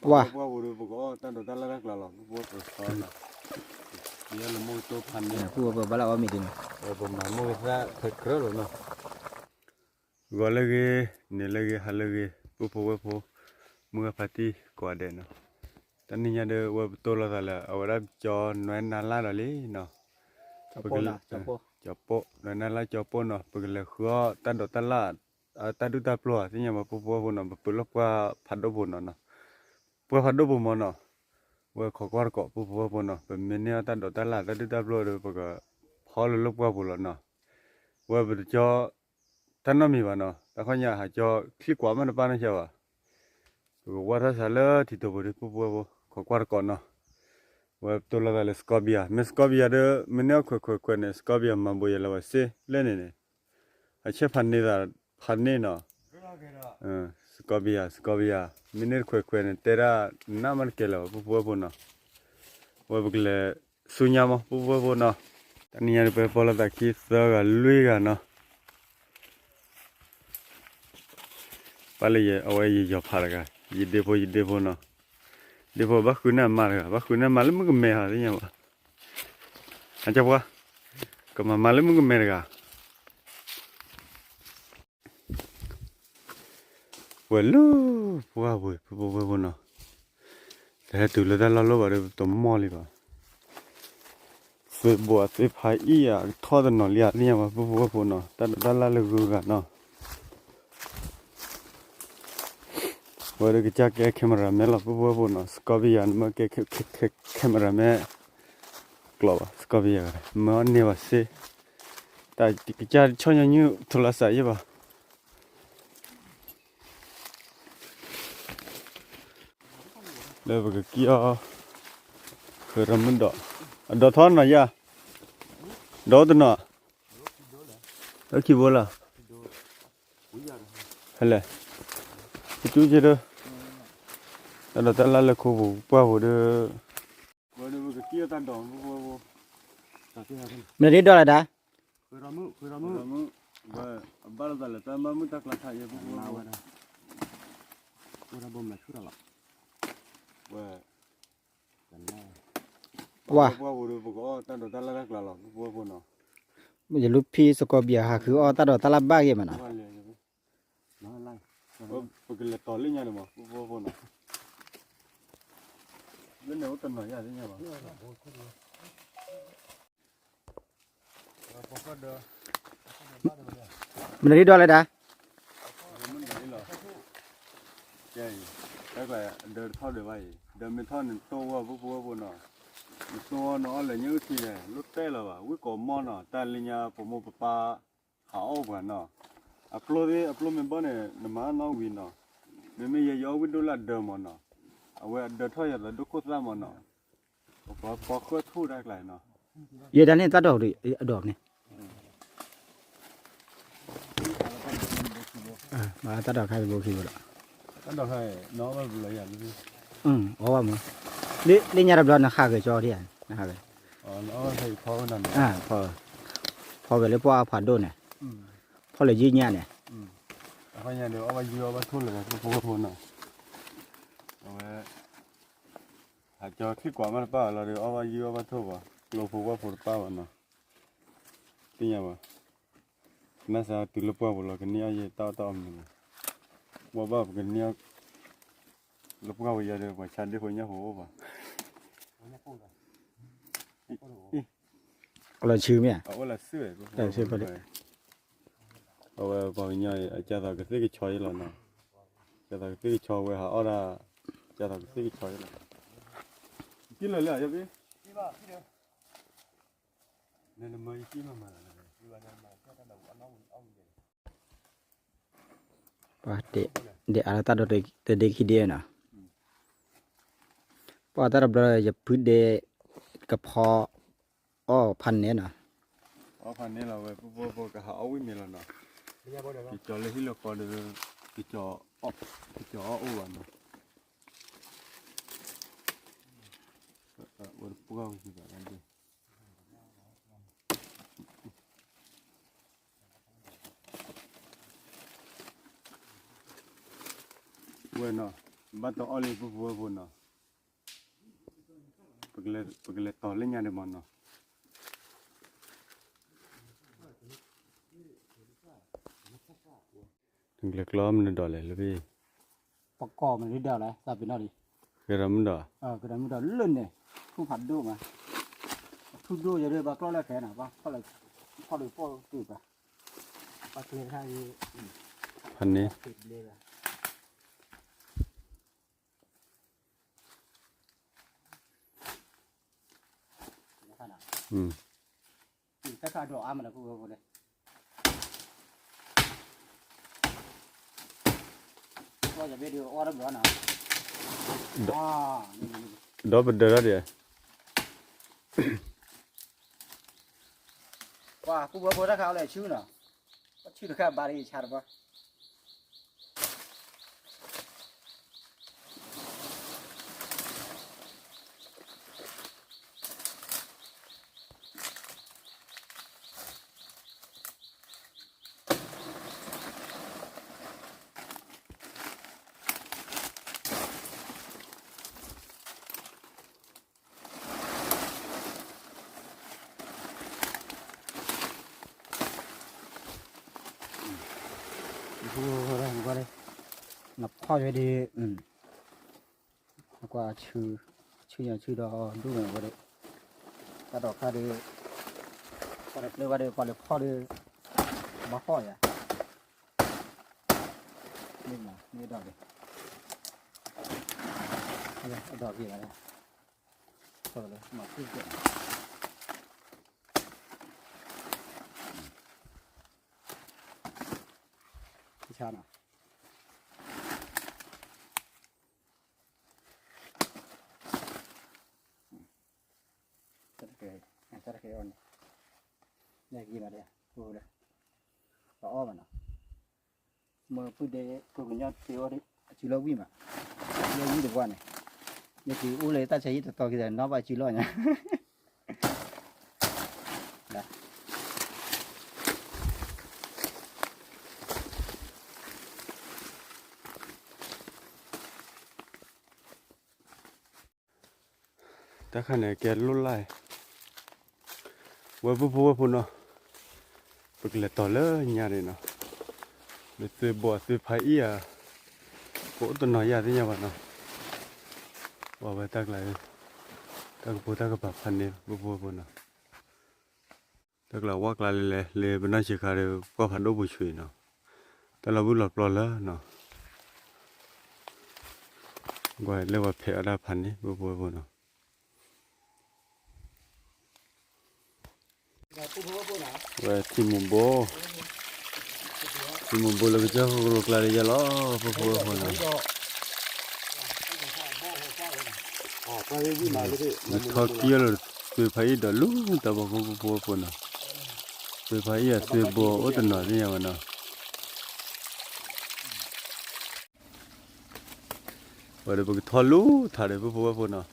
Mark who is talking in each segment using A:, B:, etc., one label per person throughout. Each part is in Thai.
A: ว่า
B: ว่าบุรุษบอกว่าตั้งแต่ตั้งแรกเราพูดตอนน่ะเดี๋ยวเราโม่ตัวพันเนี่ย
A: พูดว่าเราไม่ดีนะ
B: ผมมาโม่ซะเผ็ดกระโดดเนาะก็เลยเนี่ยเลยฮัลเลยปุ๊บมือพัดที่กว่าเด่นเนาะตอนนี้ยังเดือว่าตัวเราแต่ละเอาไว้จอนวนนานละเลยเนาะ
A: จับโปนะจับโป
B: จับโปนั่นนั่นละจับโปเนาะเปิดเลยคือตั้งดอกตั้งละตั้งดูตาปลัวที่ยังมาปุ๊บเนาะเปิดล็อกว่าพัดดบุญเนาะเปิดพัดดบุญมันเนาะว่าขอกวาดเกาะปุ๊บเนาะเป็นเมเนียตั้งดอกตั้งละตั้งดูตาปลัวเดี๋ยวเปิดพอเลยล็อกว่าบุญเนาะว่าเปิดจอตั้งน้ำมีวะเนาะแต่เขาเนี่ยหาจอคลิกกว่ามันป้านี่ใช่ป่ะเปิดว่าถ้าเสร็จแล้วที่ตัวบุญปุ๊บขอกวาดเกาะเนาะว่าตัวละแต่สกอเบียสกอเบียเด้อมันเนี่ยคุยเนี่ยสกอเบียมันบุยแล้วว่าเซ่เล่นเนี่ยอาเชฟพันนี่ละพันนี่เนาะสกอเบียมันเนี่ยคุยเนี่ยแต่ละน้ำมันเกล้าปุ๊บเนาะว่าบุกเลยสุญญามปุ๊บเนาะตอนนี้ยังไปพอละตะกี้สักลุยกันเนาะไปเลยเอาไว้ยี่จอบพาร์กันยี่เดโพเนาะเดี๋ยวบักคุณน่ะมาเลยบักคุณน่ะมาแล้วมึงก็ไม่หาที่ยังวะอันเจ้าว่าก็มาแล้วมึงก็ไม่เลยกันว่าลูว่าเว้ยปุ๊บเนาะแต่ตัวเราได้เราแบบตัวมอลเลยป่ะสวยบัวสวยพายอีอ่ะทอดนอนเลียนี่ยังวะปุ๊บเนาะแต่เราเลิกกันเนาะว่าเดี๋ยวจะแก้แคมราแม่ละปุ๊บเนาะสกอบี้อันมาแก้แคมราแม่กลัวสกอบี้อะไรมันเนี่ยว่าสิแต่จะช่วยยังอยู่โทรศัพท์ยี่ป่ะแล้วก็เกี่ยวคือรำมันดอทอนนะยาดอตัวน่ะแล้วกี่บัวล่ะฮัลโหลจู่ๆเด้อแล้วแต่ละเล็กคู่ป้าหัวเด้อวันนี้ก็เกี่ยวตันดองบัว
A: มันรีดอะไรด้า
B: คือรำว่าบ้านเราแต่ละมันตักละท้ายบัวว่าบ่มาช่วยเราว่าบัวดูบัวตั้งแต่ละแรกเราบัวเนาะ
A: มันจะลุพีสกอเบียหาคือตลอดตลาดบ้าเกี่ยมันนะ
B: น้าไล่ปกติต่อเรื่องอะไรมั้งบัวเนาะเรื่องเนื้อตันหน่อยอะไรเงี้ยมั้ง
A: มันรีดอะไรด้า
B: มันได้หรอใช่แล้วก็เดินเข้าเดี๋ยวไปเดินไม่ท่อนโตว่าบัวเนาะตัวเนาะอะไรเงี้ยทีเนี่ยลุกเต้แล้วว่ะวิกอมอเนาะแต่ลิญาผมปะหาเอาบ่เนาะอัปโหลดมันบ่เนี่ยนมาเนาะวินเนาะไม่ยาววิดูละเดิมเนาะเอาไว้เดินท่อยละดูโคตรละเนาะพอค่อยทู่ได้หลายเนาะ
A: เยอะด้านนี้ตัดดอกดิดอกนี่มาตัดดอกใครเป็นโบกี้บ่ล่ะ
B: ตัดดอกให้น้องมันเลยอย่างนี้
A: อ๋อว่ามึงนี่ยารับรองนะข้าเกยจอที่อ่ะนะข้าเกย
B: อ๋อน้องให้พอนั่น
A: พอเกยเลยพอผ่านโดนเนี่ยพอเลยยืดเนี่ยเนี่ย
B: แล้วก็เนี่ยเดี๋ยวเอาไปยืมเอาไปทุ่นเลยพวกทุ่นเนาะเอาไว้หาจอขี้กว่ามันป้าเราเดี๋ยวเอาไปยืมเอาไปทุ่นว่ะเราพูดว่าพูดป้าวันเนาะที่ยังวะน่าจะตุลป้าบุญเรากันเนี่ยยี่ต่อมันว่าบ้ากันเนี่ยลูกเงาอย่าเดี๋ยวมาชันที่คนเนี่ยหัวป่ะ
A: เราชื่อไหม
B: เอาว่าละเสื้อ
A: แต่ชื่อไปเลย
B: เอาไว้บอกเนี่ยจะทำก็ซื้อกี่ช้อยแล้วเนาะจะทำก็ซื้อกี่ช้อยไว้หาเอาละจะทำก็ซื้อกี่ช้อยแล้วกินเลยเลยยังพี่กินป่ะกินเดียวเนี่ยมันกินมาแล้ว
A: ป่ะเด็กอะไรตัดดอกเด็กขี้เดียนะป่ะตัดดอกจะพื้นเด็กกระเพาะพันเนี่ยนะ
B: พันนี้เราไปพวกก็หาเอาไว้มีแล้วเนาะที่จอเลยที่เราก่อนเลยที่จออ้วนเนาะวันพวกเราที่แบบนั้นดิเว้ยเนาะ บัดต่ออลีปัวปุ่นเนาะปกเลยต่อเล่นยาเดมันเนาะถึงเล็กล้อมมันดอเลยแล้วพี่
C: ประกอบมันนิดเดียวเลยสับเป็นอะไร
B: เกิดมันดอก
C: ระดานมันเดียวลื่นเนี่ยผู้ผัดดูมาทุกดูจะเรียกว่ากล้อแล้วแค่ไหนวะก็เลยพ่อตื่นไปปะเทียนท่านี้
B: พันนี้
C: ติดเลยล่ะขนาดถ้าขาดดอกอ้ามันนะพูดเลยก็จะไปดูอ้อระเบิดนะ
B: ดอกเป็นเดือดเดียว
C: ว่าผู้บริโภคถ้าเขาเลยชื่อเนาะชื่อแค่บารีชาร์ปะผู้อะไรก็ได้นับข้อจะดีแล้วก็ชื่ออย่างชื่อดอกดูเหมือนก็ได้กระดอกข้าดีก็ได้เรียกว่าได้ก็เลยข้อดีมาข้ออย่านี่มานี่ดอกเลยอะไรดอกกี่อะไรก็เลยมาขึ้นเกิดที่ชาเนาะจะเกี่ยวเนี่ยกี่มาเลยพูดเลยก็อ้อมันเนาะเมื่อพูดได้พูดกันยอดเสียวดิชิโร่วิ่งมาเรื่องนี้ดีกว่าเนี่ยเนี่ยคืออู้เลยตั้งใจจะต่อกี่เดือนน้องไปชิโร่เนี่ยนะ
B: แต่ขณะแกรุ่นไล่ว่าพูดเนาะปกเลยต่อเลยยาเลยเนาะเดี๋ยวซื้อบัวซื้อไผ่อีอ่ะโอ้ตัวน้อยยาที่ยาวันเนาะว่าไปตักไรตักปูตักกระปับพันนี้พูดเนาะตักเราว่ากลายเลยเป็นน่าเชื่อขาเลยก็พันดูบุช่วยเนาะแต่เราบุหลอดปลอดแล้วเนาะว่าเรียกว่าเพอได้พันนี้พูดเนาะว่าที่มุมโบเราก็จะลูกลายจะล้อพูดเนาะมันทอเกี่ยวซื้อไผ่ดอลลูแต่บอกพูดเนาะซื้อไผ่อะซื้อบัวอุตหน่อยนี่ยังเนาะว่าเดี๋ยวบอกทอลูถ่ายเดี๋ยวพูดเนาะ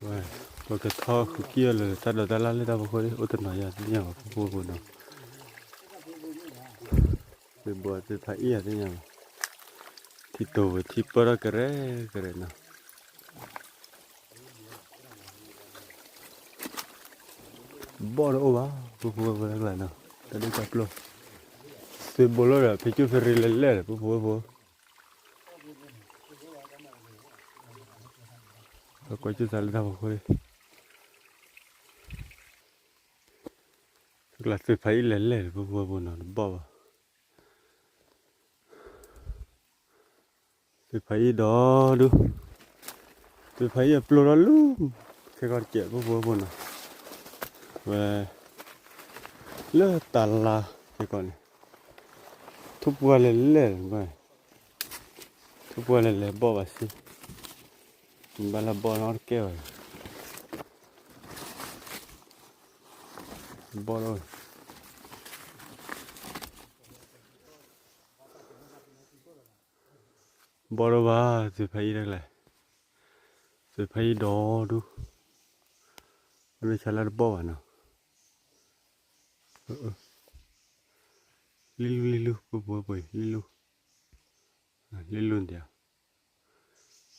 B: ว่าบอกทอคือเกี่ยวเลยแต่เราแต่ละเลยแต่บอกคนอุตหน่อยอย่างนี้ยังพูดเนาะซื้อบัวซื้อไผ่อะนี่ยังที่โตที่ปลาก็เร่เนาะบ่อโอ้บ้าพูดอะไรเนาะแต่ได้จับโลซื้อบัวเลยพี่จูเฟรนเล่พูดแล้วก็จะสั่งทำคนกลาซื้อไผ่เล่พูดเนาะบ่ซื้อไผ่ดอดูซื้อไผ่ปลาลูแค่ก่อนเก็บพูดเนาะว่าเลิกตลาดแค่ก่อนทุบวัวเล่ไปทุบวัวเล่บ่สิบาลาบ่อนอร์เกลบ่เลยบ่ละว่าสิไปได้เลยสิไปดอดูมันใช่ละบ่เนาะลิลูปุ๊บลิลู ลิลุนเดียว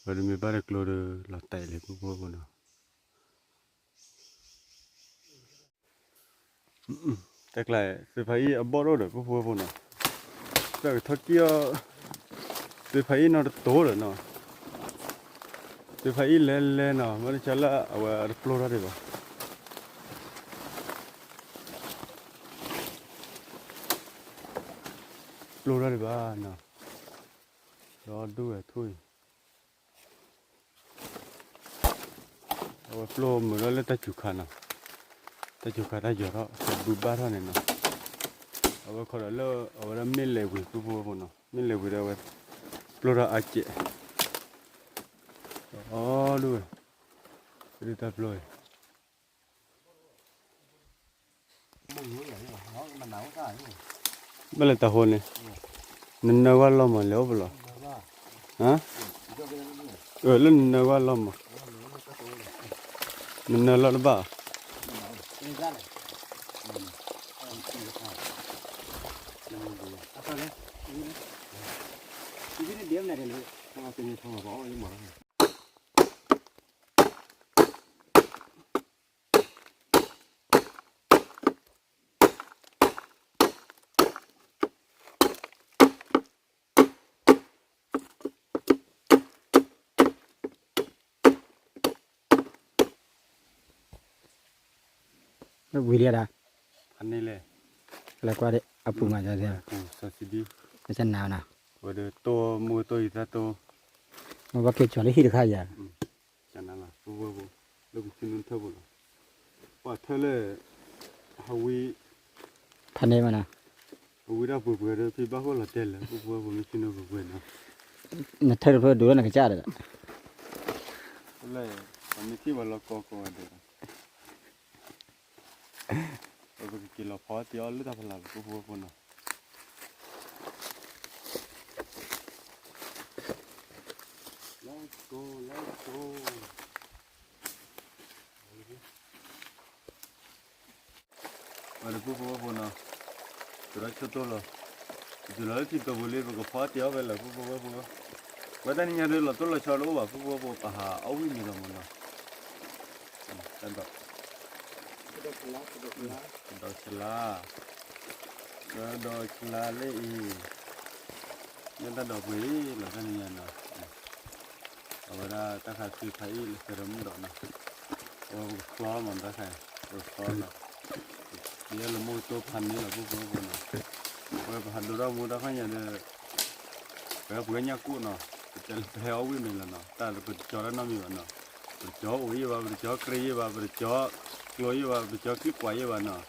B: วันนี้มีบ้านกลัวเลยหลอดไตเลยพวกคนเนาะแต่ไกลสุดท้ายอ่ะบ่รู้เด้อพวกคนเนาะแต่ทักเกี่ยวสุดท้ายนอนโตเลยเนาะสุดท้ายเล่นเนาะมันจะละเอาไว้ปลูกอะไรบ้างปลูกอะไรบ้างเนาะรอดูทุยเอาไว้ปลูกเหมือนเราเล่นตะจุกขันเนาะตะจุกขันได้เยอะแล้วแต่บุบบ้าเท่านั้นเนาะเอาไว้ขอเราเอาไว้ไม่เลี้ยงพวกคนเนาะไม่เลี้ยงเอาไว้ปลูกอาเจอ๋อดูดูตาปลูกไม่เล่นตาคนเลยนั่นนึกว่าเรามาเลี้ยวเปล่าฮะเล่นนึกว่าเรามานั่นนึกเราบ้า
A: วิเลียดา
B: อันนี้เลย
A: แล้วก็ได้เอาปูมาจะเสีย
B: ซาซิดี
A: ไม่ใช่หนาวนะ
B: ว่าเดี๋ยวตัวมือตัวอีกตัว
A: มันว่าเกิดชวนได้ที่ดูค่ายา
B: จันนั่นล่ะพวกลูกชิ้นนุ่นเท่าบุญว่าเธอเลยฮาวิ
A: พันได้มานะ
B: ฮาวิได้ปุ๊บเลยพี่บ้าเขาหลับเต้นเลยพวกมีชิ้นนุ่นปุ๊บนะ
A: นัเธอเพื่อดูนักจ้าเลย
B: เลยผมมีที่ว่าเราโกโก้เด็กเราไปกินเราพอที่เอาลูกตาพลังพวกคนน่ะLet's go let's go วันนี้พวกคนน่ะจุดละตัวละจุดละที่ตัวบุรีพวกพอที่เอาไปเลยพวกวันนี้ยังเรื่องละตัวละชาลูว่าพวกป่าเอาวิ่งมีละมันน่ะจันทร์ดอกชลาเลยยันตาดอกวีหลังจากนี้นะเอาเวลาตาขาดคือไทยเสริมดอกนะโอ้คล้อมันตาขาดคล้อเนาะเดี๋ยวเราโม่ตัวพันนี้เราพวกคนเนาะว่าพันดูเราโม่ตาข้างยันเลยแบบเงี้ยกู้เนาะจะแพ้เอาวิ่งเลยเนาะแต่เราไปจ่อแล้วน้ำอยู่เนาะไปจ่ออุ้ยว่าไปจ่อกรีว่าไปจ่อกลัวว่าไปจ่อคลิปไว้ว่าเนาะ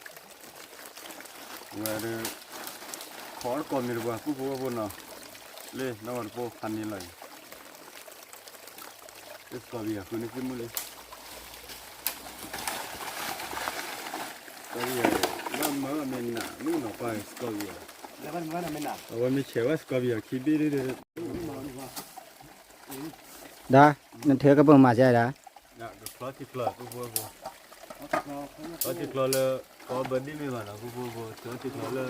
B: ว่าเดี๋ยวขอก่อนมีหรือเปล่าพวกคนเนาะเล่นวันพวกพันนี้เลยเอสกอเบียคุณนี่คือมือเลยสกอเบียว่ามาเมนน่ะนู่นออกไปสกอเบีย
C: แล้วมันว่าไม่หนัก
B: ว่ามีเชื่อว่าสกอเบียคิดดีเลย
A: ดานั่นเธอก็เพิ่งมาใช่ดา
B: น่ะก็คลอติคลอพวกคลอติคลอเลยก็เบอร์ดี้ไม่มานะพวกคลอติคลอเลย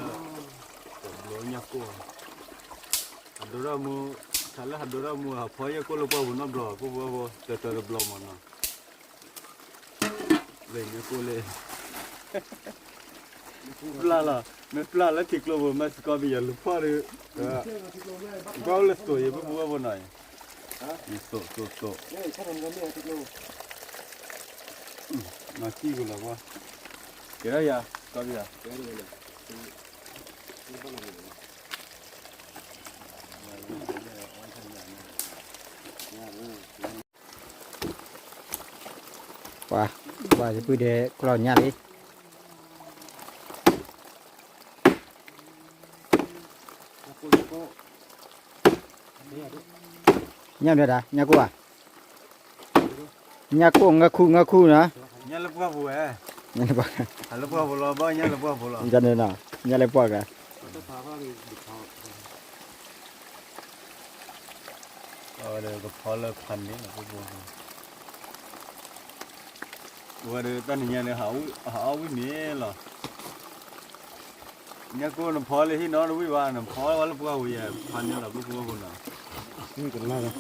B: ก็ล้อยักษ์ก็ดูเรามูถ้าเราดูเรามูพอยังก็รู้ว่าบุญน้ำร้อนพวกจะเจอ blow มันนะเลยยักษ์เลยปลาละไม่ปลาละติคลอมาสกอเบียลูกพ่อเลยก็เลยสวยพวกหน่อยนี่โต
C: เนี่ยถ้าทำกันเนี่ยทุกลูก
B: มาขี้กูแล้ววะเดี๋ยวยาก็ดีอ่ะ
A: ว่าจะพูดเด็กเราเนี่ยเลยเนี่ยเด้อดาเนี่ยกูอ่ะเนี่ยกูงาคู่นะ
B: เนี่ยเล็บว่าบัว
A: เนี่ยเลยปะ
B: ฮัลโหลบัวบัวบ้าเนี่ยเล็บว่าบัว
A: จะเนี่ยนะเนี่ยเลยปะกัน
B: เดี๋ยวก็พอเลยพันนี้นะพวกว่าเดี๋ยวตอนนี้เนี่ยหาวิ่งนี่หรอเนี่ยกูน่ะพอเลยที่นอนวิ่งว่าน่ะพอว่าแล้วพวกวิ่งพันนี่แหละพวกคนน่ะ
C: นี่กันมากเลย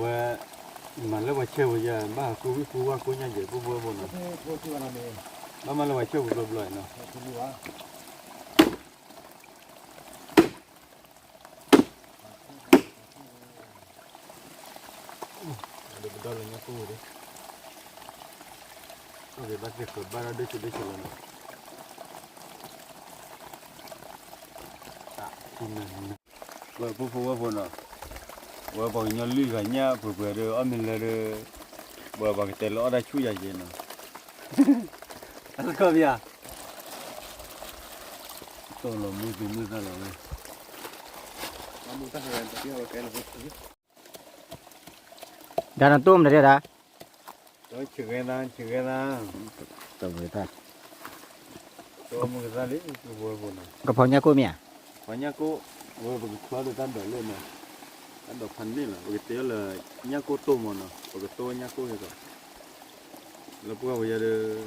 B: ว่ามันแล้วว่าเชื่อว่าจะบ้ากูว่ากูยังเยอะกูบัวบนเนาะ
C: โทษที่ว่าเราเนี่ย
B: แล้วมันแล้วว่าเชื่อกูรบเลยเนาะ
C: คุณดูว่า
B: เดี๋ยวไปดอลเลยนะกูดิโอเคบัดเด็กบ้านเราได้ชุดแล้วเนาะทีนั้นว่าผู้ว่าบนเนาะว่าบอกยังลือกันเนี่ยเผื่อเดี๋ยวอ้อมเลยว่าบอกแต่เราได้ช่วยยังเนาะอะไรก็เบียตัวเรามือซะแล้วเลย
C: เราดูตั้งแต่ที่เราแกนเรา
A: ดานตุ้มได้ดา
B: Đó chừng cái na
A: ตัวเลยตา
B: cho một cái ra lý vừa vừa này
A: กระเพาะยากูเมีย
B: và nhà cô vừa vừa khóa được tan đỡ lên này tan đỡ phần đi là cái tiêu là nhà cô tôm mà nó cái tô nhà cô rồi là bữa bây giờ được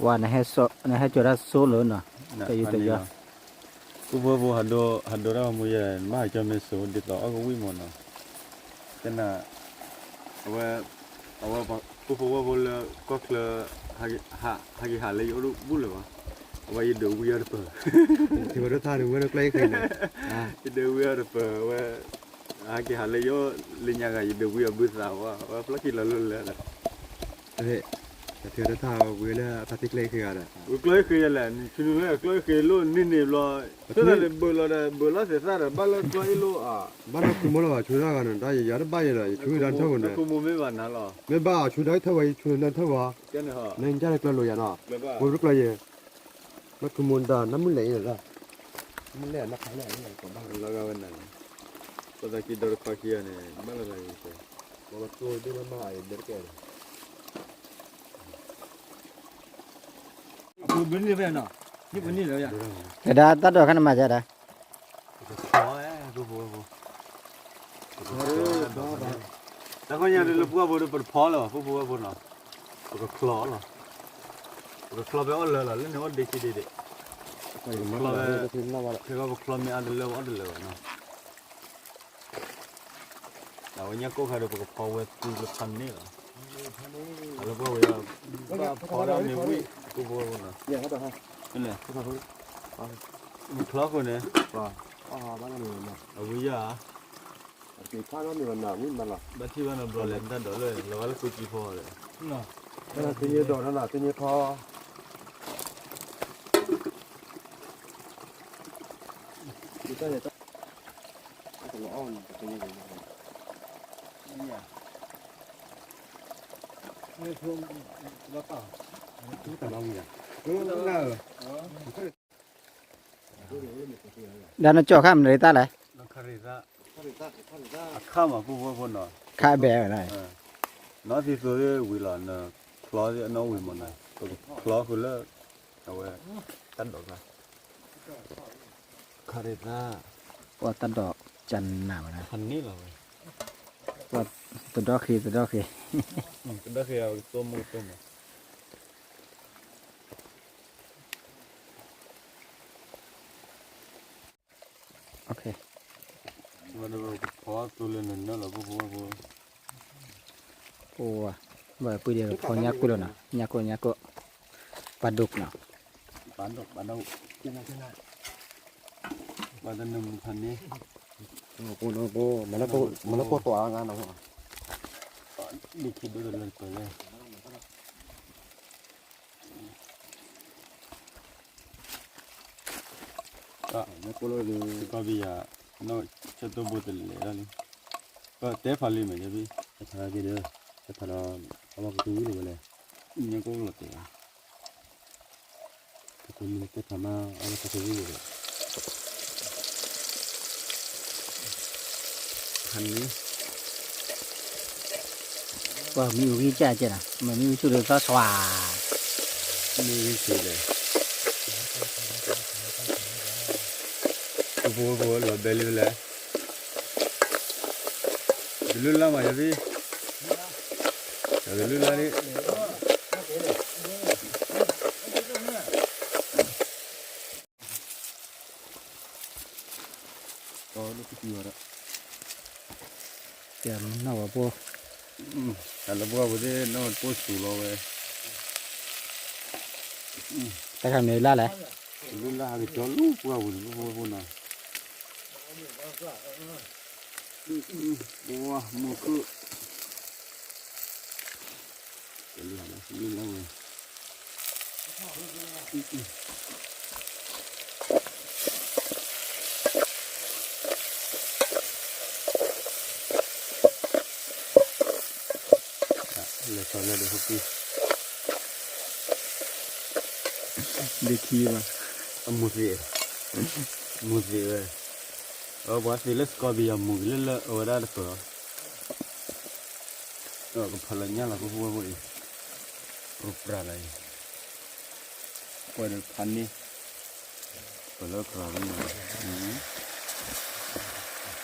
A: ว่าในให้โซในให้จุดโซเลยเนาะ Tại vì tự do.
B: cô vừa hạt đồ đó bây giờ mà cho mình số đi tỏ cái quý một nó cho nên là cô vừa là có là hà lấy ở bút rồiว่าจะดูวิวเปอร์ที่ว่าเราท่าดูว่าเราใกล้ขึ้นจะดูวิวเปอร์ว่าอากิฮาเลยโยลิญญาก็จะดูวิวบุษราว่าพลักกินละลุ่นเลยนะเฮ้ยแต่เธอท่าวิวแล้วพัดที่ใกล้ขึ้นอะไรใกล้ขึ้นอะไรชุนเลยใกล้ขึ้นลุ่นนี่รอสุดท้ายเบลล์เสียสารบ้านเราใกล้ลุ่น
D: บ้านเราคือมั่วว่าช่วยได้กันได้ยาได้บ้านเลยช่วยดันเท่ากันเลย
B: คุณมุมไม่หวานนะหรอ
D: ไม่บ้าช่วยได้เท่าไหร่ช่วยดันเท่าว่า
B: แค่นี้เหรอ
D: นั่นจะได้กลัวลอยนะ
B: แล้วก็
D: บุรุษเลยมันคือมันดาน้ำมันไหลเลยละมันไหลนักขายไหลเลยของบ้าน
B: แล้วก็วันนั้นตอนที่โดนข้าขี้เนี่ยบ้านเราอะไรใช่
D: มันตัวเดินมาไอ้เด็กแก่
C: กูเป็นนี่เป็นเนาะนี่เป็นนี่เลยอ่ะ
A: แต่ดาตัดดอกกันมาจ้ะดา
B: ขอกูบัวแล้วก็ยังเรื่องพวกบัวเปิดพอแล้วพวกบัวเนาะก็คลอเหรอก็คลอไปอ่อนเลยล่ะเล่นว่าเด็กดี
D: ไอ้มันเลยก็ถึงแล้วว่า
B: คือว่าคลอไม่อันเดียวเนาะแต่วันนี้ก็แค่เดี๋ยวก็พอเวทีละพันนี่เหรอแล้วก็เวลาพอแล้วมีวิ่งกูบัวเนาะ
D: อย่างเขาต่อให้
B: นี่แหละ
D: เขาต่อให้
B: มันคลอคนเนี่ย
D: ว่าบ้านเราเนี่ยนะ
B: เอาวิ่งอ่ะ
D: คือข้าวเราเนี่ยนะวิ่งมาละ
B: บ้านที่บ้านเราบริเวณด้านดอเลยแล้วก็คุยกี่พอเลย
C: เนาะ
D: แต่ทีนี้โดนนั่นแหละทีนี้พอ
C: กูก็จะต้องอ้อนเป็นยังไงนี่ทุ่มแล้วเปล่า
D: แต่เราเนี่ยรู้แล้วนะ
A: ดานจ่อข้ามเลยตาไหน
B: นักคาริซาข้ามอ่ะกูบัวเนาะ
A: ข้าแบะอะไร
B: น้าที่สุดเลยวิลานะคลอที่น้องวิมันนะคลอคือเลิกเอาไว้ตัดดอกนะ
D: คาริต้า
A: ว่าตัดดอกจันหนาวนะ
B: พันนี่เหรอ
A: ว่าตัวดอกคือ
B: ก็ได้คือเอาตัวมือตัวมา
A: โอเค
B: วันนี้พอตัวเล่นนั่นแหละกูบัว
A: โอ้ว่าปุยเดียวพอยากูแล้วนะยากูปลาดุกเนาะ
B: บ้านดอกบ้านเราบ้านนั้นมันพันนี้
D: โอ้โหมันแล้วก็ตัวงานเรา
B: ดิคิดดูเลยไปเลยก็ไม่กูเลยก็วิยาโน้ชัดตัวบุตรเลยแล้วนี่ก็เตะฟันเลยไหมจ๊ะพี่
D: ทากี่เด้อจะทาเอามาดูอยู่เลย
B: ยังกูหลุดเลย
D: คุณมีแต่ทำมาเอามาดูอยู่เลย
B: พันนี้
A: ว่ามีวิจัยเจ้านะมันมีวิจุดก็สว่า
B: มีวิธีเลยบัวบัวหรือเบลล์เลยเบลล์ละมาจะพี่เบลล์ละนี่อ๋อลูกพี่ว่า
A: เดี๋ยวมันน่าว่าพวก
B: แต่ละบัววันนี้น้องพูดสูงเลย
A: แต่ทำเนื้อละแหละ
B: ลูกลาไปจอลูกบัววันนี้บัวบัวน่ะบัวมุกเดี๋ยวนะนี่แล้วไงเลยสอนเลยเดี๋ยวพี่
A: เด็กขี้มา
B: musik musik oh buat filus kau biar mungkin le orang ada apa oh kepalanya lah kau buat boleh rupra lah buat pan ni kalau kerana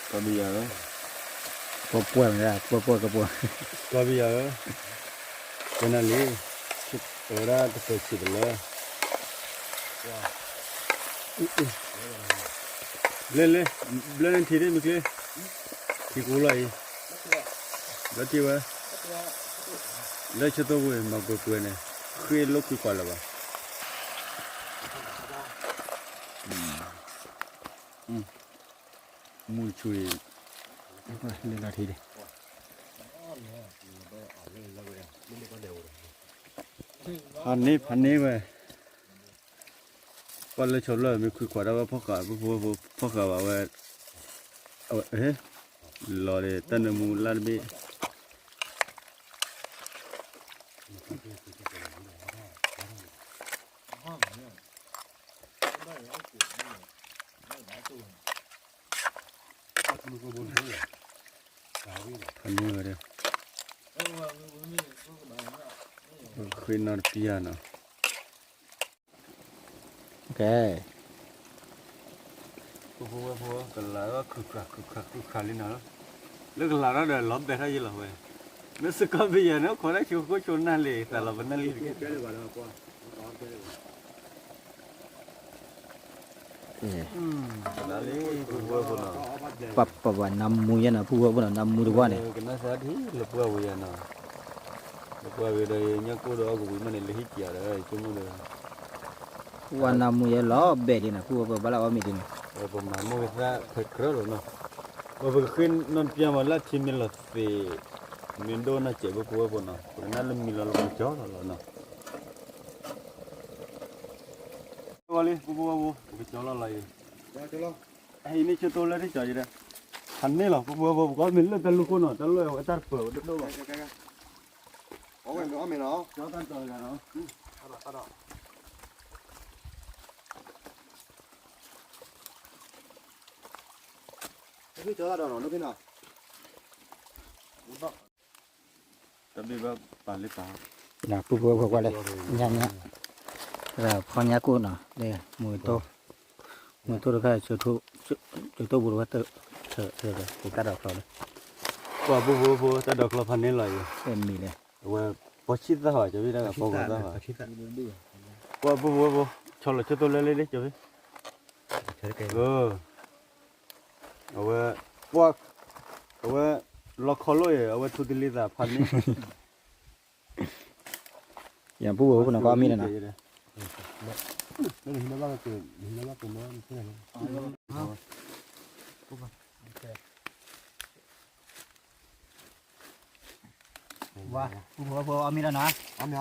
B: kau biar
A: พวกป่วยมันได้พวกกระปวด
B: kau biar kena ni orang ada apa lah ले ब्लेन थीरे मिकले ठिकुलाई लतिवा ले छतो वे मगो कुने खै लोकी पालवा मुचुई
A: เล่นนาทีดิ
B: พันนี้เว้ยก็เลยชนเลยมีคุยกว่าได้ว่าพ่อกาพ่อกาว่าเอ๊ะรอเลยตั้งมูลาดบีพันนี้เลยคุยนอนปีอ่ะเนาะ
A: โอเค
B: บัวกันแล้วก็คึกคักเลยนะแล้วกันแล้วเดี๋ยวล้อมไปให้ยี่หล่อเว้ยนึกสึกก็ไม่เยอะเนาะคนได้ชิวก็ชนนั่นเลยแต่เราเป็นนั่นเลยนั่นเลยบัวเนาะ
A: ปับปับว่านำมูยันนะผู้ว่านะนำมูดีกว่าเนี่ย
B: กันน่าสะอาดที่ลับบัวเว้ยเนาะลับบัวเว้ยเลยยังกูรอกูวิ่งมันเลยหิ้งเลยจุ่มเลย
A: ว่านำมูยันล้อเบ็ดนะผู้ว่าบ้าเราไม่ดีนะ
B: ผมมาโมกิซ่าเผ็ดกระโดดเนาะว่าเป็นขึ้นนนเปียมาละที่มีหลอดสีมีโดนน่ะเจ็บบัวบนเนาะคนนั้นมีหลอดจ่อหลอดเนาะว่าเลยบัวไปจ่อหลอดอะไรไอ้นี่ชุดตัวเลยที่จ่ออยู่เลยทันนี่หรอบัวก็มีเรื่องตะลุกเนาะตะลุกเอาตัดเปลือกดูว่าจ่อตันจ่อกันเนาะ
D: พี่เจอแล้วเนาะพี่เนาะ
B: แต่บีแบบปลาลิปลา
A: นะผู้ว่าเลยยันเนี่ยเราพอยักกูนะเลยมือโตแล้วก็จุดโตบุรุษเถอะเลยกูกัดออกเลย
B: ว่าบัวแต่ดอกเราพันนี้เลย
A: เป็นมีเลย
B: ว่าพอชิดซะหน่อยจะพี่ได้กับพอกันซะหน่อยว่าบัวชนเลยชุดตัวเล็กๆจะพี่เอาไว้พวกเอาไว้ล็อกคอเลยเอาไว้ทุติลิตาพันนี้
A: อย่างผู้ว่าคนก็มีเลยนะ
D: แล้วเห็นแล้วว่าเกิดเห็นแล้วว่าเป็นน้ำเพื่อน
A: ว่าผู้ว่ามีแล้วนะ
D: เอาเมย์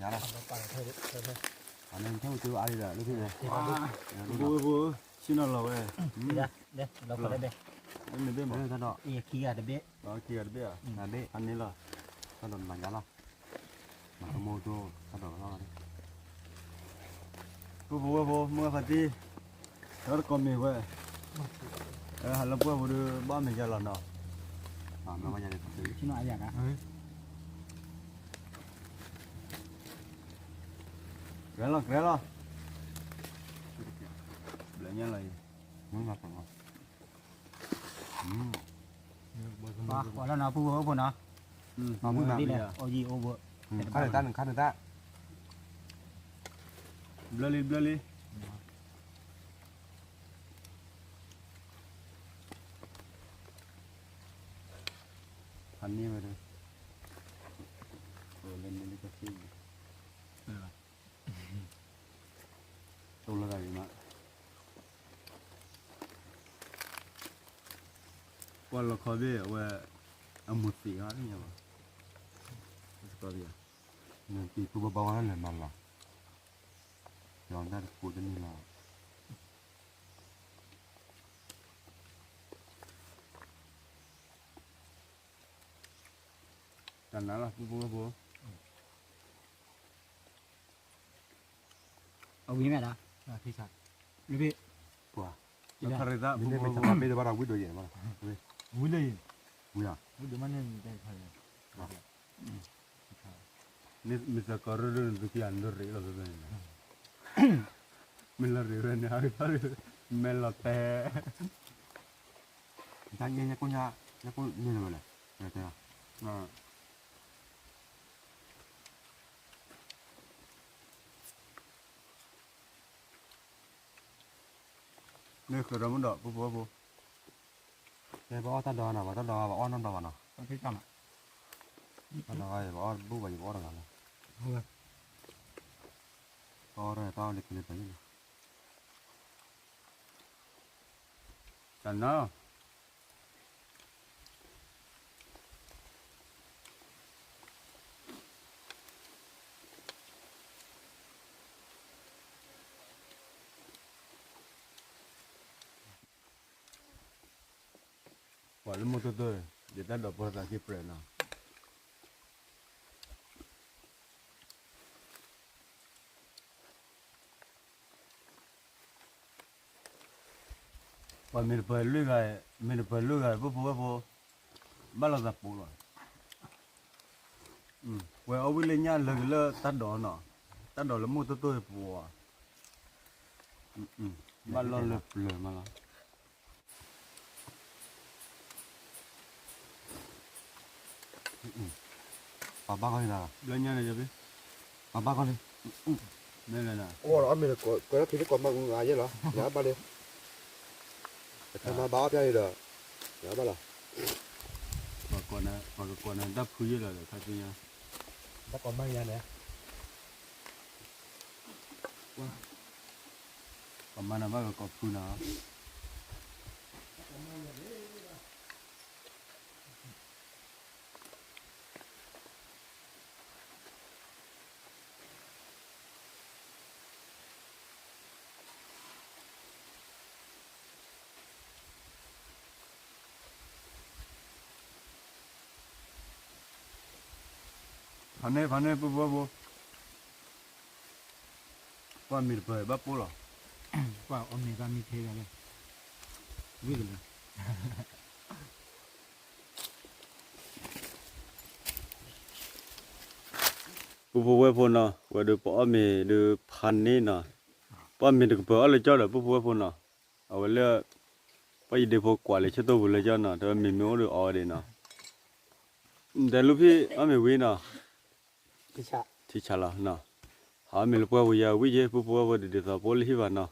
D: อย่าละอันนั้นเท่าตัวอะไรล่ะลูกพี่เลย
B: บัวชินเราเว้ย
A: เดี๋ยวเราก็ได้เบ๊
B: นี่เบี้ยมั้ง
D: ท่านเนาะ
A: อีกขี้อ่ะเดี๋ยวเบ๊
B: เกียร์เบี้ยอันนี้ล่ะ
D: ท่านโดนมันยันละมันขโมยตัวท่านโดนเรา
B: บัวเมื่อพันที่แล้วก็มีเว้ย hala pua bodo ba me jala no
D: nó bao giờ được thứ
C: chứ nó ai vậy cả
B: Kaya lo. Belanya lagi.
D: muốn ngọt ngọt
C: và quả là nó phù hợp với nó mà muốn đi này ô gì ô vợ
D: khá được ta
B: Beli. Hani mana? Boleh ni kasih. Tolong lagi mak. Kalau kau dia, wah, amuti kan ni apa? Kau dia.
D: nanti tu bawa lah malah yang dah kuda ni lah
B: Dan lah bubu.
C: ô gì mẹ đó thì sao đi
D: tua
B: Nak kereta
D: ini
B: bubu.
D: macam apa dia barang budu je malah
C: vui
D: buya
C: vui mana đây thôi
B: Ni misal kau ada rezeki andur ni lah tu ni. Mila riuran ni hari melote.
D: tanya nya aku ni mana ya tanya
B: Nah. Ni kerana mana bubu.
D: cái bỏ ta đò nào bỏ ta đò bỏ on đò nào
C: con thấy sao mà
D: ta đò ai bỏ bu bảy bỏ đò nào
C: thôi
D: bỏ rồi tao lịch lịch vậy
B: Dan lah. Walau motor tu, dia tak ada pernah tak kipre na. Và mình phải lưu cái bố bắt là tập bố rồi. Và ở bên lên nhà lơ tắt đó nọ, tắt đó là mua tôi bố. Bắt lo lơ mà lo.
D: bà con nào
B: Lên nhà này cho biết,
D: bà con đi
B: đây là nào.
D: ô đó mình có thì còn mà ngài vậy đó nhá ba đi thằng mà báo cho đi được nhá ba là
B: Và còn này đắp khuya là để thay nha.
D: ta còn bao nhiêu nè
B: Còn mà nào có khuya nào. Phane bố. Qua mì phơi bắp bố rồi.
C: qua ông này ra mi thế này vui rồi
B: Bố quay phone nào, và được bỏ mì được pan nè nè. Bỏ mì được bỏ lại cho là bố quay phone nào. Ở đây là bây giờ bố quả lại cho tôi vừa lại cho nè, rồi mì mới được ở đây nè. Để lúc khi ở mì quay nè.
C: thì sao
B: Thì chả là nè. Họ mình lúc bây giờ bây giờ bố quay để tao bố lấy vào nè.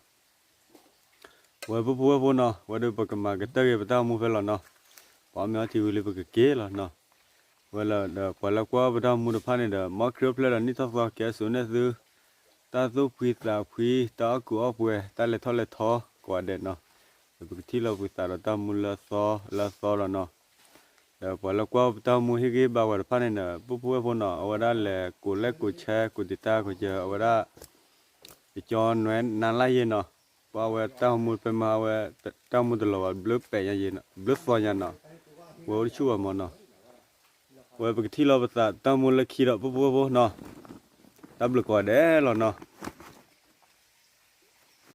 B: Và bố quay phone nè, và được bác mà cái tay cái tao mua về là nè. Bỏ mì ở thì vừa lấy bác cái kế là nè. Và là quả là qua bữa mua được pan này là mắc cướp là nít thóc vào kéo xuống này dư ta giúp quý ta của quê ta lại thọ quả đẹp nó rồi khi là quý ta ta mua là so là nó rồi quả là qua ta mua hết cái bao quả pan này là búp phun nó ở đó là của lấy của che của ta của chờ ở đó thì cho nó nán lại gì nó bao ta mua phải mà ta mua từ lò blue bè gì nó blue phơi nhà nó vừa chua mà nó vậy bữa khi lo bữa ta mua là khi đó bố nó đắp được quả đẻ rồi nó